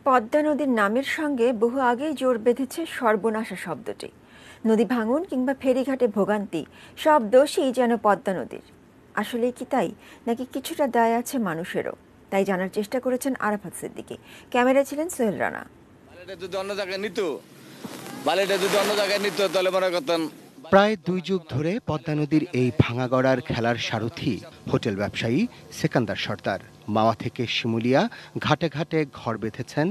পদ্মা নদীর নামের সঙ্গে বহু আগেই জোর বেঁধেছে সর্বনাশা শব্দটি। নদী ভাঙন কিংবা ফেরিঘাটে ভোগান্তি সব দোষই যেন পদ্মা নদীর। আসলেই কি তাই, নাকি কিছুটা দায় আছে মানুষেরও? তাই জানার চেষ্টা করেছেন আরাফাত সিদ্দিকী। ক্যামেরায় ছিলেন সোহেল রানা। প্রায় 2 যুগ ধরে পদ্মা নদীর এই ভাঙাগড়ার খেলার সারথি হোটেল ব্যবসায়ী সেকান্দার সর্দার। মাওয়া থেকে শিমুলিয়া ঘাটে ঘাটে ঘর বেঁধেছেন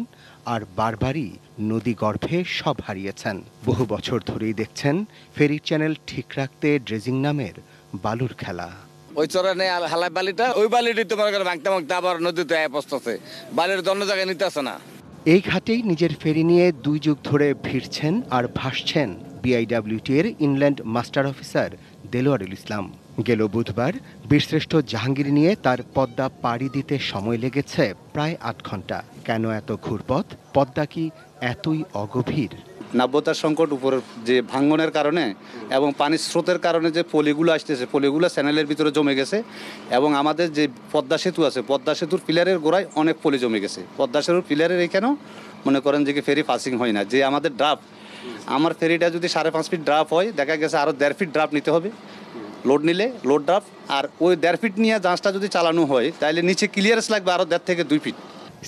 আর বারবারই নদী গর্ভে সব হারিয়েছেন। বহু বছর ধরেই দেখছেন ফেরি চ্যানেল ঠিক রাখতে ড্রেজিং নামের বালুর খেলা। ওই চড়ানে হালাই বালিটা, ওই বালিটি তোমার ভাঙতে ভাঙতে আবার নদীতে পৌঁছতেছে, বালির অন্য জায়গায় নিতে আসে না। এই ঘাটেই নিজের ফেরি নিয়ে 2 যুগ ধরে ভিড়ছেন আর ভাসছেন বিআইডব্লিউটি এর ইনল্যান্ড মাস্টার অফিসার দেলোয়ারুল ইসলাম। গেল বুধবার বীরশ্রেষ্ঠ জাহাঙ্গীর নিয়ে তার পদ্মা পাড়ি দিতে সময় লেগেছে প্রায় 8 ঘন্টা। কেন এত ঘুরপথ? পদ্মা কি এতই অগভীর? নাব্যতার সংকট উপরের যে ভাঙ্গনের কারণে এবং পানির স্রোতের কারণে যে পলিগুলো আসতেছে, পলিগুলো চ্যানেলের ভিতরে জমে গেছে এবং আমাদের যে পদ্মা সেতু আছে, পদ্মা সেতুর পিলারের গোড়ায় অনেক পলি জমে গেছে। পদ্মা সেতুর পিলারের এখানেও মনে করেন যে ফেরি পাসিং হয় না। যে আমাদের ড্রাফট, আমার ফেরিটা যদি 5.5 ফিট ড্রাফট হয়, দেখা গেছে আরও 1.5 ফিট ড্রাফট নিতে হবে লোড নিলে, লোড ড্রাফট। আর ওই 1.5 ফিট নিয়ে জাহাজটা যদি চালানো হয় তাহলে নিচে ক্লিয়ারেন্স লাগবে আরও 1.5 থেকে 2 ফিট।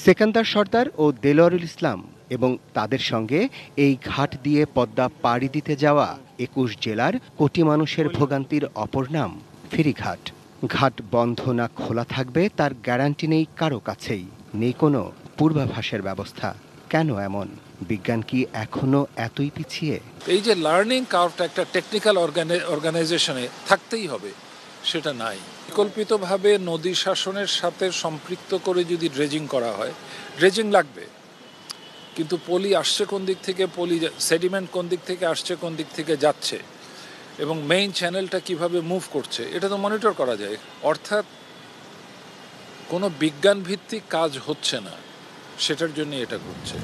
সেকান্দার সর্দার ও দেলোয়ারুল ইসলাম এবং তাদের সঙ্গে এই ঘাট দিয়ে পদ্মা পাড়ি দিতে যাওয়া 21 জেলার কোটি মানুষের ভোগান্তির অপর নাম ফেরিঘাট। ঘাট বন্ধ না খোলা থাকবে তার গ্যারান্টি নেই কারো কাছেই, নেই কোনো পূর্বাভাসের ব্যবস্থা। কেন এমন? বিজ্ঞান কি এখনো এতই পিছিয়ে? এই যে লার্নিং কার্ভটা একটা টেকনিক্যাল অর্গানাইজেশনে থাকতেই হবে, সেটা নাই। বিকল্পিতভাবে নদী শাসনের সাথে সম্পৃক্ত করে যদি ড্রেজিং করা হয়, ড্রেজিং লাগবে, কিন্তু পলি আসছে কোন দিক থেকে, পলি সেডিমেন্ট কোন দিক থেকে আসছে, কোন দিক থেকে যাচ্ছে, এবং মেইন চ্যানেলটা কিভাবে মুভ করছে, এটা তো মনিটর করা যায়। অর্থাৎ কোনো বিজ্ঞান ভিত্তিক কাজ হচ্ছে না, সেটার জন্য এটা করছে।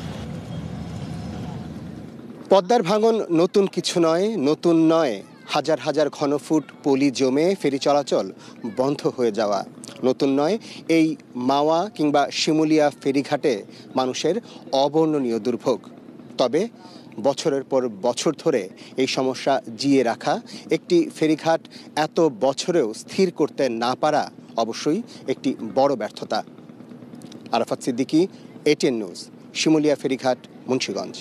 পদ্মার ভাঙন নতুন কিছু নয়, নতুন নয় হাজার হাজার ঘনফুট পলি জমে ফেরি চলাচল বন্ধ হয়ে যাওয়া। নতুন নয় এই মাওয়া কিংবা শিমুলিয়া ফেরিঘাটে মানুষের অবর্ণনীয় দুর্ভোগ। তবে বছরের পর বছর ধরে এই সমস্যা জিয়ে রাখা, একটি ফেরিঘাট এত বছরেও স্থির করতে না পারা অবশ্যই একটি বড় ব্যর্থতা। আরাফাত সিদ্দিকী, ATN নিউজ, শিমুলিয়া ফেরিঘাট, মুন্সিগঞ্জ।